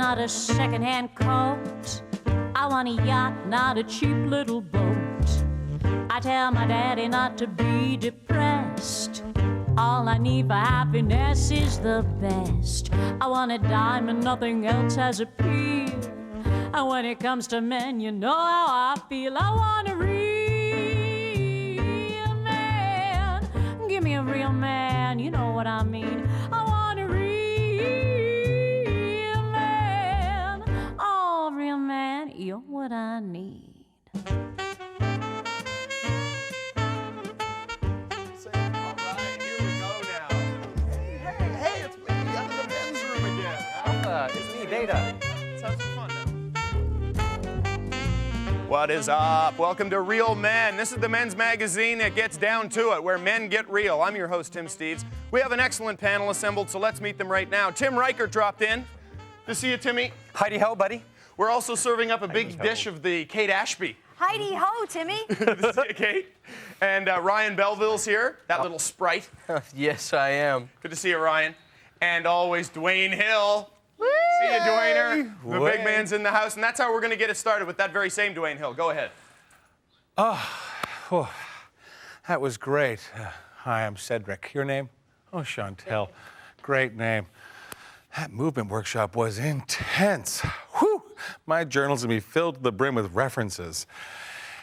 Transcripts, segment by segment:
not a second-hand coat. I want a yacht, not a cheap little boat. I tell my daddy not to be depressed. All I need for happiness is the best. I want a diamond, nothing else has appeal. And when it comes to men, you know how I feel. I want a real man. Give me a real man, you know what I mean. I want a real man. Oh, real man, you're what I need. It's me, Beta. Let's have some fun now. What is up? Welcome to Real Men. This is the men's magazine that gets down to it, where men get real. I'm your host, Tim Steeves. We have an excellent panel assembled, so let's meet them right now. Tim Reichert dropped in. Good to see you, Timmy. Heidi-ho, buddy. We're also serving up a big dish of the Kate Ashby. Heidi-ho, Timmy. Good to see you, Kate. And Ryan Belleville's here, that little sprite. Yes, I am. Good to see you, Ryan. And always Dwayne Hill. See you, Dwayner. The big man's in the house, and that's how we're going to get it started with that very same Dwayne Hill. Go ahead. Oh, that was great. Hi, I'm Cedric. Your name? Oh, Chantel. Great name. That movement workshop was intense. Whew! My journal's gonna be filled to the brim with references.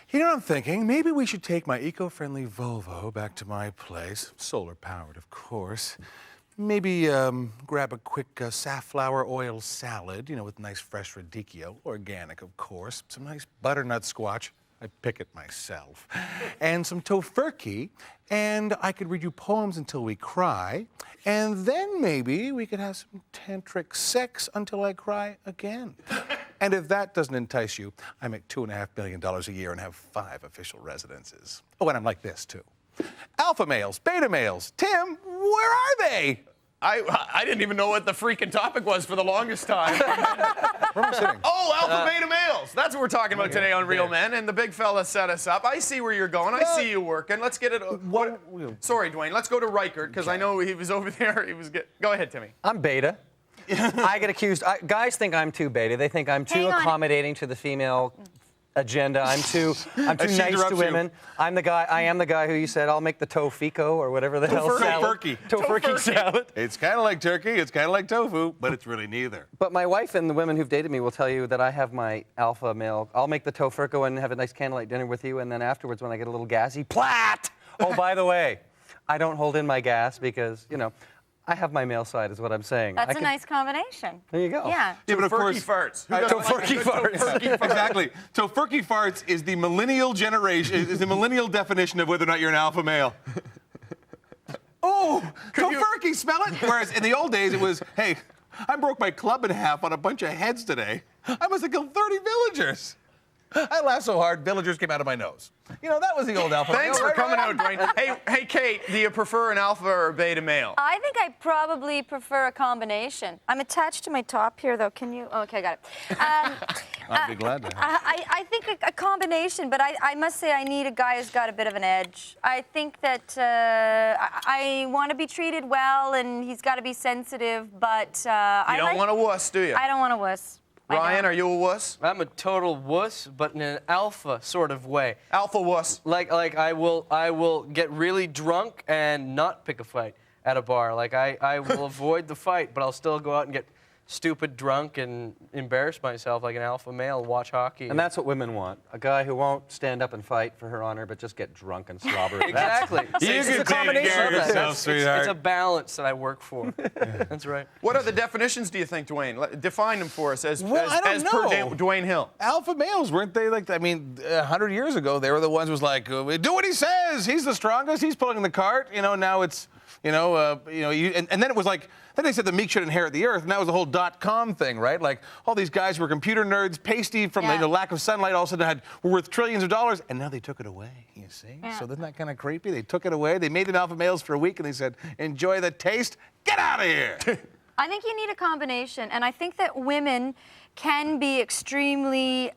You know what I'm thinking? Maybe we should take my eco-friendly Volvo back to my place, solar-powered, of course. Maybe grab a quick safflower oil salad, you know, with nice fresh radicchio, organic, of course. Some nice butternut squash. I pick it myself. And some tofurkey, and I could read you poems until we cry, and then maybe we could have some tantric sex until I cry again. And if that doesn't entice you, I make $2.5 million a year and have 5 official residences. Oh, and I'm like this, too. Alpha males, beta males. Tim, where are they? I didn't even know what the freaking topic was for the longest time. Where am I sitting? Oh, alpha beta males. That's what we're talking about today on Real Men, and the big fella set us up. I see where you're going. I see you working. Let's get it. Sorry, Dwayne. Let's go to Reichert, because I know he was over there. Go ahead, Timmy. I'm Beta. I get accused. Guys think I'm too beta. They think I'm too accommodating to the female agenda. I'm too nice to women. I am the guy who you said I'll make the tofico or whatever the hell salad. Tofurkey salad. It's kind of like turkey, it's kind of like tofu, but it's really neither. But my wife and the women who've dated me will tell you that I have my alpha male. I'll make the tofurco and have a nice candlelight dinner with you, and then afterwards when I get a little gassy, plat! Oh, by the way, I don't hold in my gas because, you know, I have my male side, is what I'm saying. That's a nice combination. There you go. Yeah. Yeah, but of course, farts. Tofurkey farts. Exactly. Tofurkey farts is the millennial generation, is the millennial definition of whether or not you're an alpha male. Oh, tofurkey, smell it? Whereas in the old days it was, hey, I broke my club in half on a bunch of heads today. I must have killed 30 villagers. I laughed so hard, villagers came out of my nose. You know, that was the old alpha male. Thanks for coming out, Dwayne. Hey, Kate, do you prefer an alpha or a beta male? I think I probably prefer a combination. I'm attached to my top here, though. Can you? Oh, okay, I got it. I'd be glad to have I think a combination, but I must say I need a guy who's got a bit of an edge. I think that I want to be treated well, and he's got to be sensitive, but you don't want a wuss, do you? I don't want a wuss. Ryan, are you a wuss? I'm a total wuss, but in an alpha sort of way. Alpha wuss. Like I will get really drunk and not pick a fight at a bar. Like I will avoid the fight, but I'll still go out and get stupid drunk and embarrass myself like an alpha male, watch hockey. And that's what women want. A guy who won't stand up and fight for her honor, but just get drunk and slobber. Exactly. It's a combination of yourself, sweetheart. It's a balance that I work for. That's right. What are the definitions, do you think, Dwayne? Define them for us as per Dwayne Hill. Alpha males, weren't they like, I mean, 100 years ago, they were the ones who was like, do what he says, he's the strongest, he's pulling the cart. You know, now it's, and then it was like, then they said the meek should inherit the earth, and that was the whole .com thing, right? Like, all these guys who were computer nerds, pasty from the lack of sunlight, all of a sudden were worth trillions of dollars, and now they took it away, you see? Yeah. So isn't that kind of creepy? They took it away, they made them alpha males for a week, and they said, enjoy the taste, get out of here! I think you need a combination, and I think that women can be extremely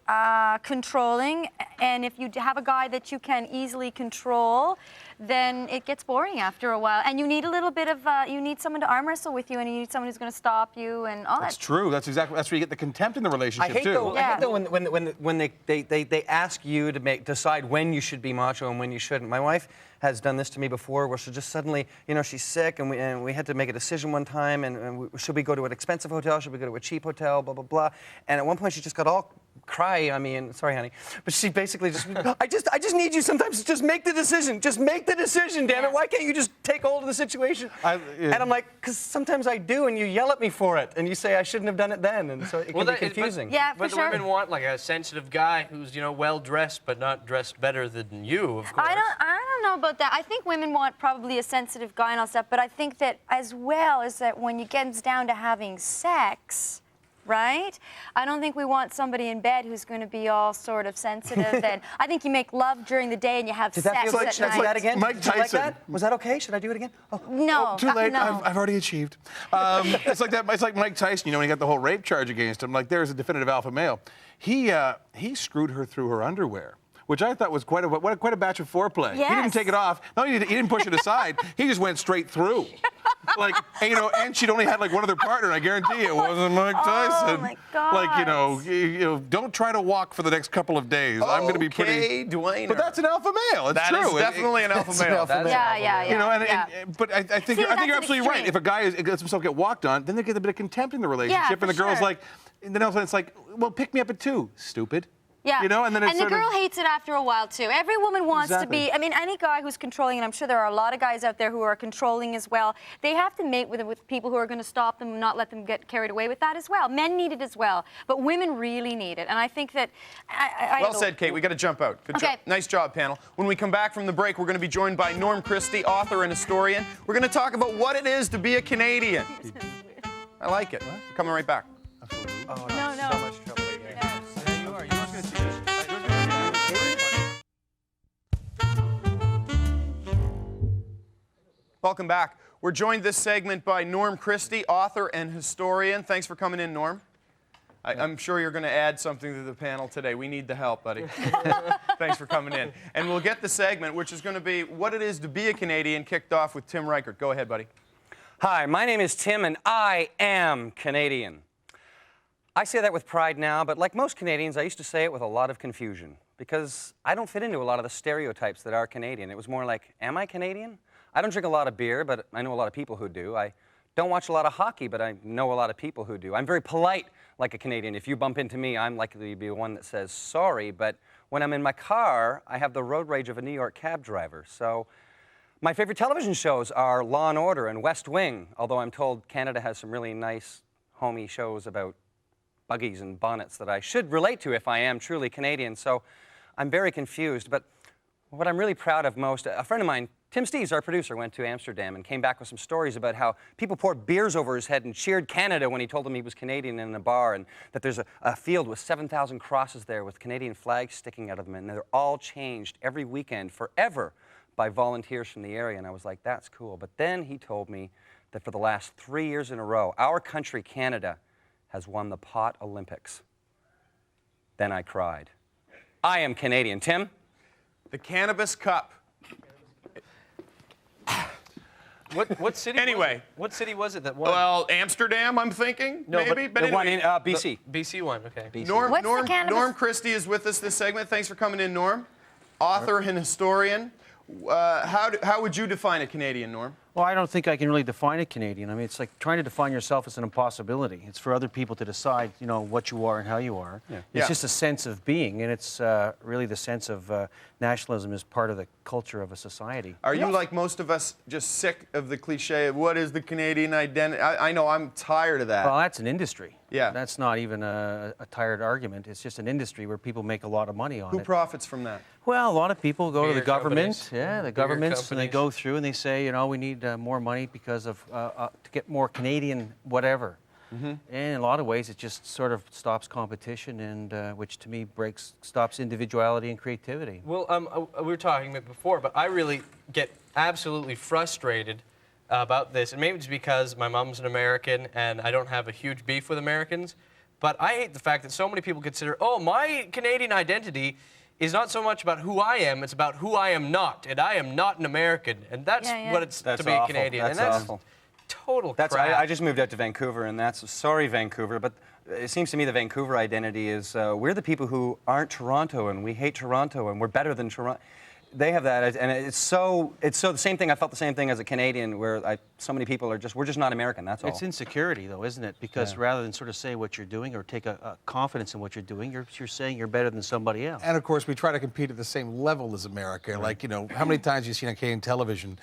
controlling, and if you have a guy that you can easily control, then it gets boring after a while. And you need a little bit of, you need someone to arm wrestle with you, and you need someone who's going to stop you and all That's that. true. That's where you get the contempt in the relationship, I hate too. though when they ask you to decide when you should be macho and when you shouldn't. My wife has done this to me before, where she'll just suddenly, she's sick, and we had to make a decision one time, should we go to an expensive hotel, should we go to a cheap hotel, blah, blah, blah. And at one point she just got all cry on me, and sorry, honey, but she basically just, I just need you sometimes to just make the decision. Just make the decision, damn it. Why can't you just take hold of the situation? And I'm like, because sometimes I do, and you yell at me for it, and you say I shouldn't have done it then, and so it can be confusing. But the women want like a sensitive guy who's, well dressed, but not dressed better than you, of course. I don't know about that. I think women want probably a sensitive guy and all stuff, but I think that as well is that when it gets down to having sex, right? I don't think we want somebody in bed who's going to be all sort of sensitive. And I think you make love during the day and you have sex at night. Should I do that again? Mike Tyson. Like that? Was that okay? Should I do it again? Oh. No. Too late. No. I've already achieved. It's like that. It's like Mike Tyson. When he got the whole rape charge against him. Like there's a definitive alpha male. He screwed her through her underwear, which I thought was quite a batch of foreplay. Yes. He didn't take it off. No, he didn't push it aside. He just went straight through. And she'd only had like one other partner. I guarantee it wasn't Mike Tyson. Oh my God. Don't try to walk for the next couple of days. I'm going to be pretty. Dwayne. But that's an alpha male. It's true. That is definitely an alpha male. Yeah. But I think See, you're that's absolutely right. extreme. If a guy lets himself get walked on, then they get a bit of contempt in the relationship, for and the girl's sure. like, and then all of a sudden it's like, well, pick me up at 2, stupid. Yeah. And then it's the sort girl of, hates it after a while too. Every woman wants to be. Exactly. I mean, any guy who's controlling, and I'm sure there are a lot of guys out there who are controlling as well. They have to mate with people who are going to stop them and not let them get carried away with that as well. Men need it as well, but women really need it. And I think that. Well said, Kate. We got to jump out. Good job. Nice job, panel. When we come back from the break, we're going to be joined by Norm Christie, author and historian. We're going to talk about what it is to be a Canadian. I like it. We're coming right back. Oh, No. So much trouble here. yeah, you are. You're not going to see this. Welcome back. We're joined this segment by Norm Christie, author and historian. Thanks for coming in, Norm. I'm sure you're going to add something to the panel today. We need the help, buddy. Thanks for coming in. And we'll get the segment, which is going to be what it is to be a Canadian, kicked off with Tim Reichert. Go ahead, buddy. Hi, my name is Tim, and I am Canadian. I say that with pride now, but like most Canadians, I used to say it with a lot of confusion because I don't fit into a lot of the stereotypes that are Canadian. It was more like, am I Canadian? I don't drink a lot of beer, but I know a lot of people who do. I don't watch a lot of hockey, but I know a lot of people who do. I'm very polite like a Canadian. If you bump into me, I'm likely to be the one that says sorry, but when I'm in my car, I have the road rage of a New York cab driver. So my favorite television shows are Law & Order and West Wing, although I'm told Canada has some really nice, homey shows about buggies and bonnets that I should relate to if I am truly Canadian. So I'm very confused, but what I'm really proud of most, a friend of mine, Tim Steeves, our producer, went to Amsterdam and came back with some stories about how people poured beers over his head and cheered Canada when he told them he was Canadian in a bar, and that there's a field with 7,000 crosses there with Canadian flags sticking out of them, and they're all changed every weekend forever by volunteers from the area. And I was like, that's cool. But then he told me that for the last 3 years in a row, our country, Canada, has won the Pot Olympics. Then I cried. I am Canadian. Tim? The Cannabis Cup. What city? Anyway. What city was it that won? Well, Amsterdam, I'm thinking, No, maybe. but The one anyway. in BC. BC won. Okay. BC. What's the cannabis? Norm Christie is with us this segment. Thanks for coming in, Norm. Author and historian. How would you define a Canadian, Norm? Well, I don't think I can really define a Canadian. I mean, it's like trying to define yourself as an impossibility. It's for other people to decide, what you are and how you are. Yeah. It's just a sense of being, and it's really the sense of nationalism is part of the culture of a society. Are you, like most of us, just sick of the cliche of what is the Canadian identity? I know I'm tired of that. Well, that's an industry. Yeah. That's not even a tired argument. It's just an industry where people make a lot of money on Who it. profits from that? Well, a lot of people go to Beer the government. companies. Yeah, the Beer governments, and they companies. go through and they say, we need more money because of to get more Canadian whatever. And in a lot of ways, it just sort of stops competition, and which to me stops individuality and creativity. Well, we were talking about before, but I really get absolutely frustrated about this, and maybe it's because my mom's an American and I don't have a huge beef with Americans, but I hate the fact that so many people consider, my Canadian identity is not so much about who I am, it's about who I am not. And I am not an American. And that's what it's to be a Canadian. That's and that's awful. Total That's crap. I just moved out to Vancouver, and that's sorry, Vancouver, but it seems to me the Vancouver identity is we're the people who aren't Toronto, and we hate Toronto, and we're better than Toronto. They have that, and it's so the same thing. I felt the same thing as a Canadian, where so many people are we're just not American. That's all. It's insecurity, though, isn't it? Because rather than sort of say what you're doing or take a confidence in what you're doing, you're saying you're better than somebody else. And of course, we try to compete at the same level as America. Like, you know, how many times you've seen on Canadian television?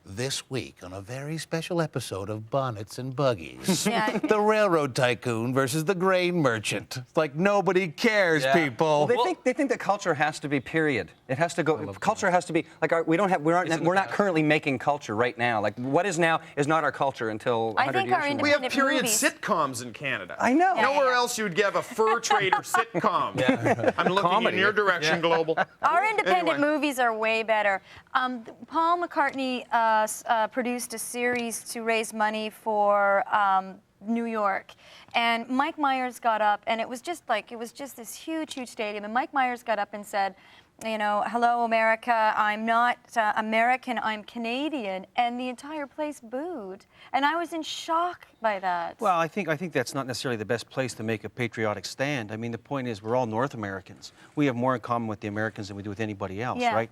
This week on a very special episode of Bonnets and Buggies. The railroad tycoon versus the grain merchant. It's like nobody cares, people. Well, they think that culture has to be period. It has to go. Culture has to be like we're not currently making culture right now. Like what is now is not our culture until 100 years from now. We have period sitcoms in Canada. I know. Nowhere else you would have a fur trader sitcom. I'm looking in your direction, Global. Our independent movies are way better. Paul McCartney produced a series to raise money for New York, and Mike Myers got up, and it was just this huge stadium, and Mike Myers got up and said, you know, hello America, I'm not American, I'm Canadian, and the entire place booed, and I was in shock by that. Well, I think that's not necessarily the best place to make a patriotic stand. I mean, the point is we're all North Americans. We have more in common with the Americans than we do with anybody else, right?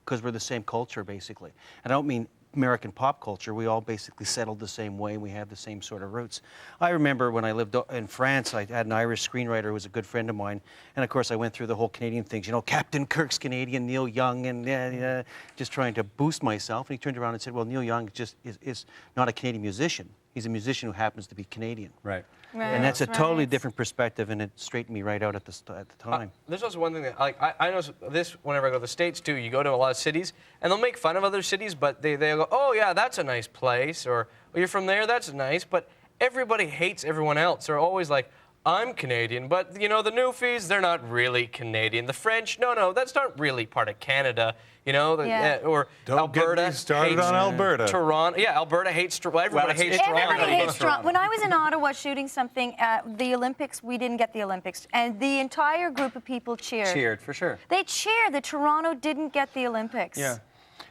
Because we're the same culture, basically. And I don't mean American pop culture. We all basically settled the same way. We have the same sort of roots. I remember when I lived in France, I had an Irish screenwriter who was a good friend of mine. And of course, I went through the whole Canadian things. You know, Captain Kirk's Canadian, Neil Young, and just trying to boost myself. And he turned around and said, well, Neil Young just is not a Canadian musician. He's a musician who happens to be Canadian. Right. And that's a totally different perspective, and it straightened me right out at the time. There's also one thing that I know this whenever I go to the States too. You go to a lot of cities, and they'll make fun of other cities, but they'll go, oh yeah, that's a nice place, or oh, you're from there, that's nice. But everybody hates everyone else. They're always like, I'm Canadian, but you know the Newfies, they're not really Canadian. The French, no, that's not really part of Canada. You know, or Don't Alberta get me started hates on Alberta. Toronto, Alberta hates. Well, everybody hates Toronto. Everybody hates Toronto. When I was in Ottawa shooting something at the Olympics, we didn't get the Olympics, and the entire group of people cheered. Cheered for sure. They cheered that Toronto didn't get the Olympics. Yeah.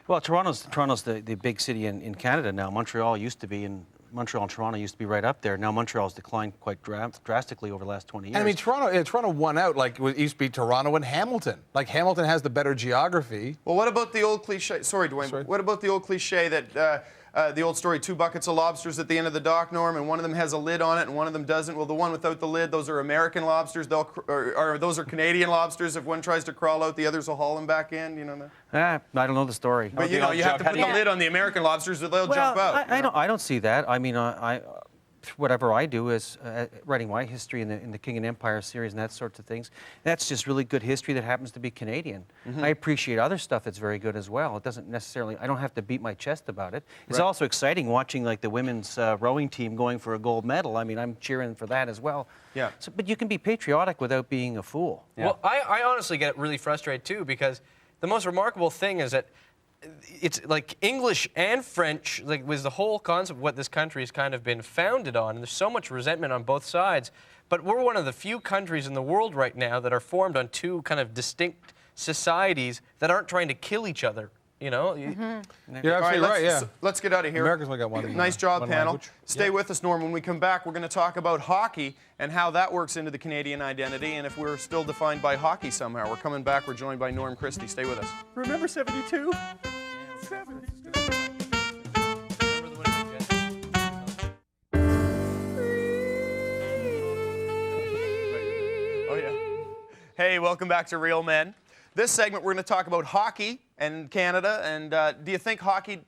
Well, Toronto's the big city in Canada now. Montreal used to be, and Montreal and Toronto used to be right up there. Now Montreal's declined quite drastically over the last 20 years. And I mean, Toronto won out. Like, it used to be Toronto and Hamilton. Like, Hamilton has the better geography. Well, what about the old cliche? Sorry, Dwayne. What about the old cliche that the old story, 2 buckets of lobsters at the end of the dock, Norm, and one of them has a lid on it and one of them doesn't? Well, the one without the lid, those are American lobsters. Or those are Canadian lobsters. If one tries to crawl out, the others will haul them back in. You know that? I don't know the story. But you know, you have to put the lid on the American lobsters, or they'll jump out. I don't see that. I mean, whatever I do is writing my history in the King and Empire series and that sorts of things. That's just really good history that happens to be Canadian. I appreciate other stuff that's very good as well. It doesn't necessarily, I don't have to beat my chest about it. It's also exciting watching like the women's rowing team going for a gold medal. I mean, I'm cheering for that as well. Yeah. So, but you can be patriotic without being a fool. Yeah. Well, I honestly get really frustrated too, because the most remarkable thing is that it's like English and French, like, was the whole concept of what this country has kind of been founded on, and there's so much resentment on both sides. But we're one of the few countries in the world right now that are formed on 2 kind of distinct societies that aren't trying to kill each other. You know? You're absolutely right, yeah. Let's get out of here. America's only got one. Nice job, one panel. language. Stay with us, Norm. When we come back, we're going to talk about hockey and how that works into the Canadian identity, and if we're still defined by hockey somehow. We're coming back. We're joined by Norm Christie. Stay with us. Remember 72? Oh, yeah. Hey, welcome back to Real Men. This segment, we're going to talk about hockey and Canada. And do you think hockey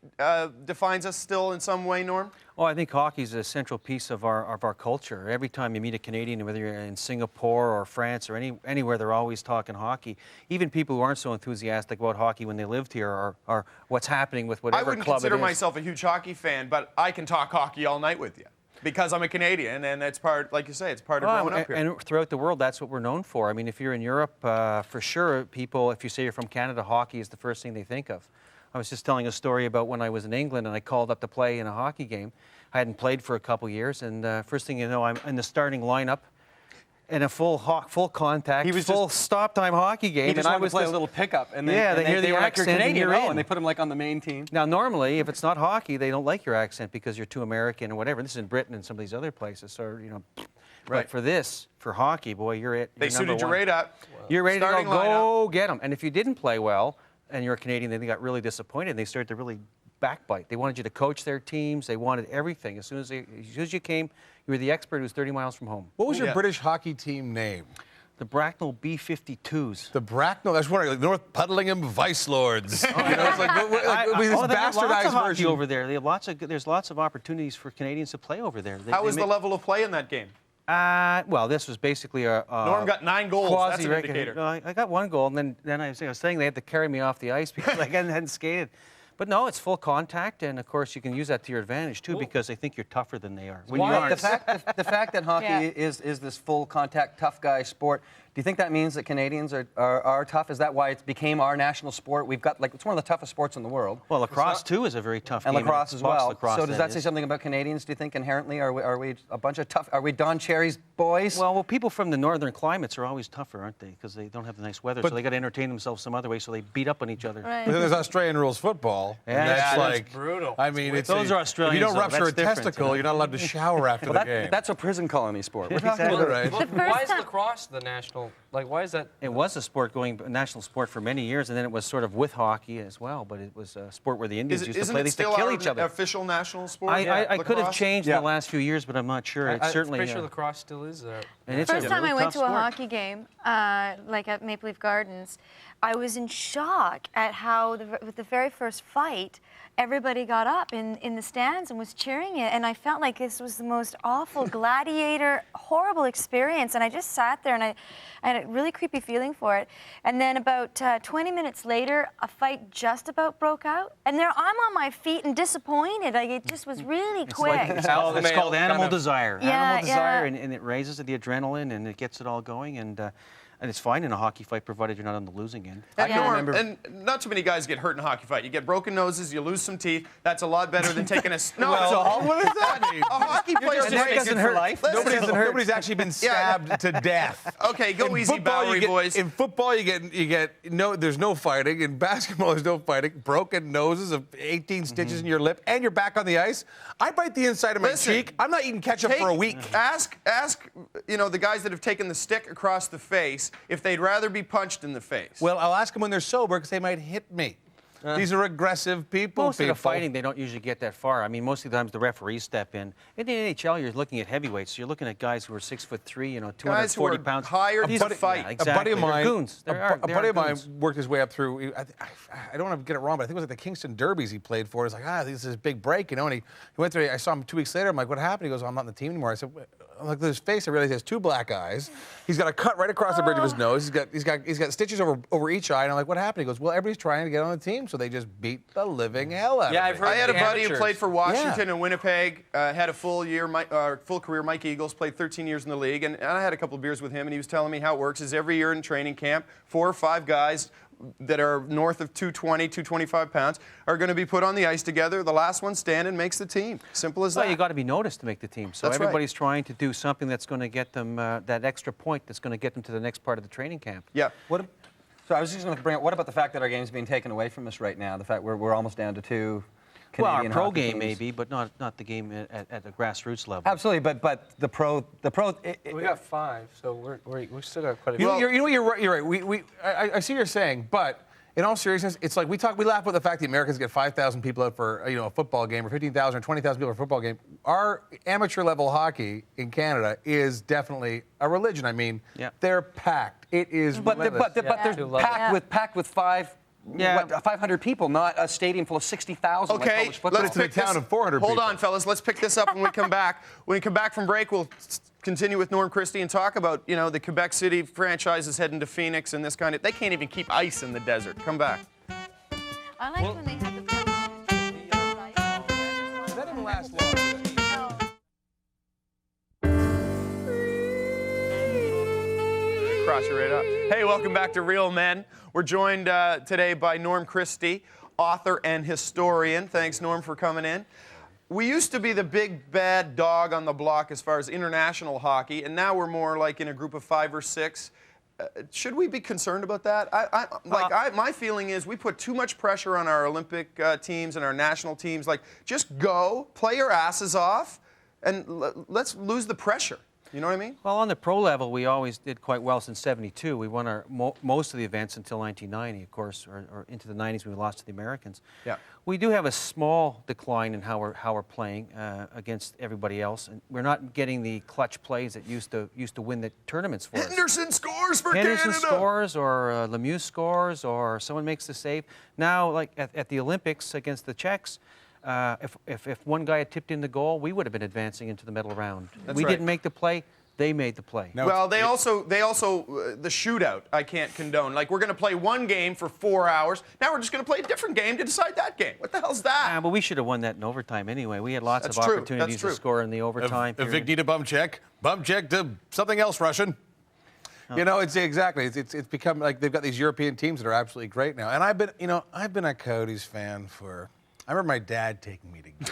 defines us still in some way, Norm? Oh, I think hockey is a central piece of our culture. Every time you meet a Canadian, whether you're in Singapore or France or anywhere, they're always talking hockey. Even people who aren't so enthusiastic about hockey when they lived here are what's happening with whatever club it is. I wouldn't consider myself a huge hockey fan, but I can talk hockey all night with you. Because I'm a Canadian, and it's part, like you say, it's part of growing up here. And throughout the world, that's what we're known for. I mean, if you're in Europe, for sure, people, if you say you're from Canada, hockey is the first thing they think of. I was just telling a story about when I was in England and I called up to play in a hockey game. I hadn't played for a couple years, and first thing you know, I'm in the starting lineup. in a full contact, He was full just- stop time hockey game. He just and I wanted to was play a this- little pickup, and then Yeah, and they hear the were like, accent "You're and Canadian, you're oh," in. and they put him like on the main team. Now, normally, if it's not hockey, they don't like your accent because you're too American or whatever. This is in Britain and some of these other places, so you know. Right. But for hockey, boy, you're it. They you're number suited you one. right up. You're ready to Starting go get them. And if you didn't play well and you're a Canadian, then they got really disappointed. And they started to really backbite. They wanted you to coach their teams. They wanted everything. As soon as you came, you were the expert who's 30 miles from home. What was your Yeah. British hockey team name? The Bracknell B-52s. The Bracknell, that's one, like North Puddlingham Vice Lords. You know, it's like, this they have lots bastardized of hockey version. over there. They have there's lots of opportunities for Canadians to play over there. How was the level of play in that game? Well, this was basically a Norm got 9 goals. That's an quasi-regular- indicator. No, I got 1 goal, and then I was saying they had to carry me off the ice because I hadn't skated. But no, it's full contact, and of course you can use that to your advantage too because they think you're tougher than they are. When you Why? aren't. The fact that hockey Yeah. is this full contact tough guy sport. Do you think that means that Canadians are tough? Is that why it became our national sport? We've got it's one of the toughest sports in the world. Well, lacrosse too is a very tough And game. lacrosse as box well. lacrosse, So does that say is. something about Canadians? Do you think inherently are we a bunch of tough? Are we Don Cherry's boys? Well, people from the northern climates are always tougher, aren't they? Because they don't have the nice weather, so they got to entertain themselves some other way, so they beat up on each other. Right. But then there's Australian rules football. Yeah, and that's that's like brutal. I mean, it's Those are If Australians, you don't though. rupture a That's different, testicle, you know. you're not allowed to shower after the game. That's a prison colony sport. We're talking Exactly. about right. Well, The first why is time- lacrosse the national? Like, why is that? It was a sport a national sport for many years, and then it was sort of with hockey as well. But it was a sport where the Indians used to Isn't play. it They used to still kill our each other. official national sport? I could have lacrosse? changed Yeah. in the last few years, but I'm not sure. It's certainly. I'm pretty sure lacrosse still is that. And it's a First time really I went tough to a sport. hockey game, like at Maple Leaf Gardens, I was in shock at how with the very first fight, everybody got up in the stands and was cheering it, and I felt like this was the most awful gladiator, horrible experience, and I just sat there and I had a really creepy feeling for it. And then about 20 minutes later, a fight just about broke out, and there I'm on my feet and disappointed. Like it just was really quick. It's called male animal kind of- desire. Yeah, Animal desire, yeah. and it raises the adrenaline and it gets it all going, and it's fine in a hockey fight provided you're not on the losing end. And, Yeah. Norm, and not too many guys get hurt in a hockey fight. You get broken noses, you lose some teeth. That's a lot better than taking a no. what does that mean? a hockey player just saying doesn't good for life? Nobody's actually been stabbed to death. Okay, go In easy, football, Bowery you get- boys. In football, you get no. There's no fighting. In basketball, there's no fighting. Broken noses of 18 stitches in your lip, and you're back on the ice. I bite the inside of my Listen, cheek. I'm not eating ketchup for a week. Ask, the guys that have taken the stick across the face if they'd rather be punched in the face. Well, I'll ask them when they're sober because they might hit me. These are aggressive people. Most of the fighting, they don't usually get that far. I mean, most of the times the referees step in. In the NHL, you're looking at heavyweights. You're looking at guys who are 6'3", 240 Guys who are pounds. hired These to are- fight. Yeah, A exactly. A buddy of They're mine, goons. a buddy of mine worked his way up through. I don't want to get it wrong, but I think it was like the Kingston Derbies he played for. It's like, this is his big break, you know. And he went there. I saw him 2 weeks later. I'm like, what happened? He goes, I'm not on the team anymore. I said, I'm like, look at his face. I realized he has 2 black eyes. He's got a cut right across the bridge of his nose. He's got stitches over each eye. And I'm like, what happened? He goes, well, everybody's trying to get on the team, so they just beat the living hell out Yeah, of I've me. heard I had a the buddy who amateurs. played for Washington Yeah. and Winnipeg, had a full career. Mike Eagles played 13 years in the league, and I had a couple of beers with him, and he was telling me how it works. Is every year in training camp, 4 or 5 guys that are north of 220, 225 pounds are going to be put on the ice together. The last one standing makes the team. Simple as that. Well, you got to be noticed to make the team. So That's right. everybody's trying to do something that's going to get them that extra point that's going to get them to the next part of the training camp. Yeah. So I was just going to bring up, what about the fact that our game's being taken away from us right now? The fact we're almost down to 2 Well, our Canadian pro hockey game teams. maybe, but not the game at the grassroots level. Absolutely, but the pro. We got 5, so we still got quite a You few. know, you're right. You're right. I see what you're saying, but in all seriousness, it's like we laugh about the fact the Americans get 5,000 people out for a football game, or 15,000 or 20,000 people for a football game. Our amateur level hockey in Canada is definitely a religion. I mean, Yeah. they're packed. It is. But they're To love it. packed with 500 people, not a stadium full of 60,000. like Okay, college football. let's in a pick town this. of 400 Hold people. on, fellas. Let's pick this up when we come back. When we come back from break, we'll continue with Norm Christie and talk about, the Quebec City franchises heading to Phoenix and this kind of. They can't even keep ice in the desert. Come back. I like when they had the That didn't last long. Cross you right up. Hey, welcome back to Real Men. We're joined today by Norm Christie, author and historian. Thanks, Norm, for coming in. we used to be the big bad dog on the block as far as international hockey, and now we're more like in a group of 5 or 6. Should we be concerned about that? My feeling is we put too much pressure on our Olympic teams and our national teams. Like, just go, play your asses off, and let's lose the pressure. You know what I mean? Well, on the pro level, we always did quite well since '72. We won our most of the events until 1990, of course, or into the '90s when we lost to the Americans. Yeah. We do have a small decline in how we're playing against everybody else, and we're not getting the clutch plays that used to win the tournaments for us. Henderson scores for Henderson Canada. scores, or Lemieux scores, or someone makes the save. Now, like at the Olympics against the Czechs, if one guy had tipped in the goal, we would have been advancing into the medal round. We didn't make the play. They made the play. No, well, they also the shootout I can't condone. Like, we're going to play one game for 4 hours. Now we're just going to play a different game to decide that game. What the hell's that? But we should have won that in overtime anyway. We had lots of opportunities to score in the overtime. If Vic need a bum check to something else Russian. You know, it's become like they've got these European teams that are absolutely great now. And I've been a Coyotes fan for. I remember my dad taking me to games.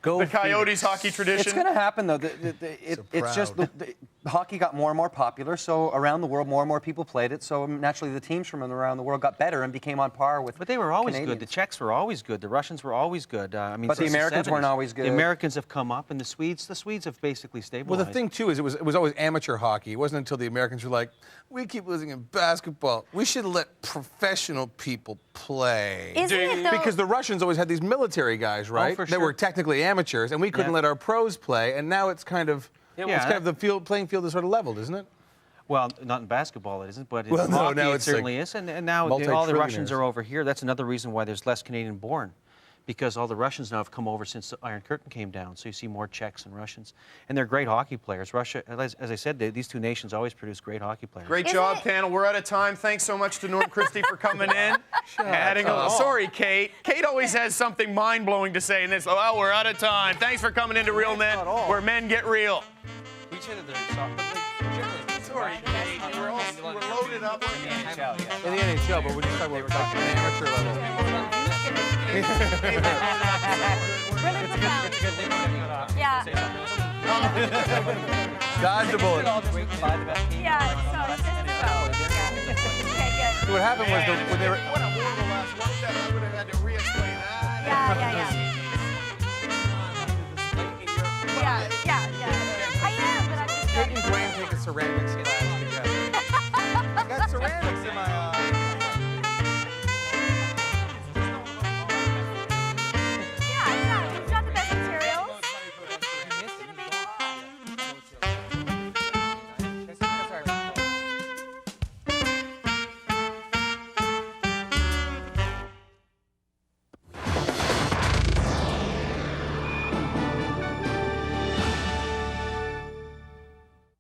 The Coyotes hockey tradition. It's going to happen, though. It's just the hockey got more and more popular, so around the world, more and more people played it. So naturally, the teams from around the world got better and became on par with. But they were always Canadians. good. The Czechs were always good. The Russians were always good. I mean, but the Americans weren't always good. The Americans have come up, and the Swedes have basically stabilized. Well, the thing too is it was always amateur hockey. It wasn't until the Americans were like, we keep losing in basketball. We should let professional people play. Isn't it, though? Because the Russians always had these military guys, right? for They sure. were technically amateurs, and we couldn't let our pros play. And now it's kind of, the playing field is sort of leveled, isn't it? Well, not in basketball it isn't, but in Well, no, hockey now it it's certainly like is. And now all the Russians multi-trillionaires. are over here. That's another reason why there's less Canadian born, because all the Russians now have come over since the Iron Curtain came down. So you see more Czechs and Russians. And they're great hockey players. Russia, as I said, these two nations always produce great hockey players. Great job, panel. We're out of time. Thanks so much to Norm Christie for coming in. Sorry, Kate. Kate always has something mind-blowing to say in this. Oh, we're out of time. Thanks for coming into Real Men, where men get real. We said that they're soft, but like, generally. Sorry, Kate. We're loaded up. In the NHL, but we're just talking about amateur level. Really profound. Yeah. Dodge the bullet. Yeah, so it's just about. Okay, good. So what happened was when they were. What a horrible last one step. I would have had to re-explain that. Yeah. I am, but I'm just. Kate and Dwayne take a ceramics class together. I got ceramics